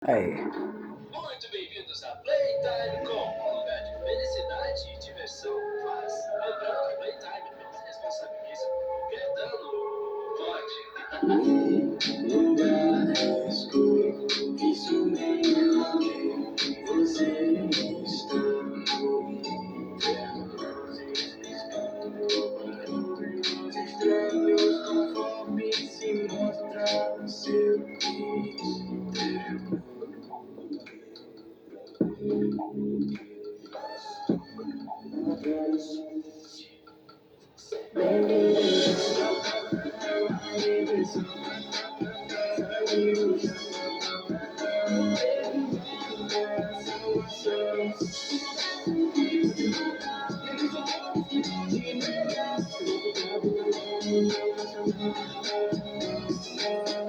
Aí. Muito bem-vindos a Playtime Com, um lugar de felicidade e diversão. Mas, lembrando que Playtime não se responsabiliza por qualquer dano. Pode. Lugar escuro, isso nem é onde você está. Vozes piscando, barulhos estranhos, conforme se mostra o seu mistério.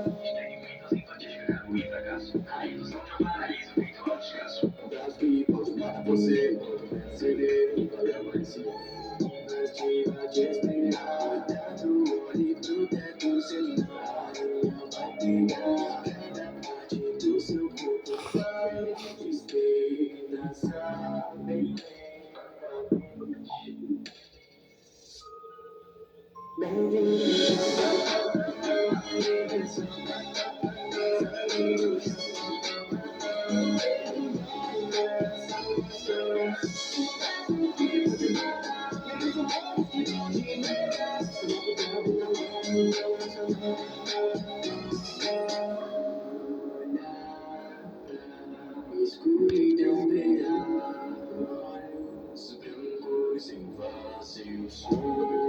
Experimentos infantis ganharam e fracasso. A ilusão de um paraíso virtual descanso. Das pipas para você, CD, um programa em si. Estiva de esperar, dado olhe pro teto, celular. Vai pegar cada parte do seu corpo, vai despedaçar bem lentamente. Escuridão verá, olhos brancos em vazio surdo.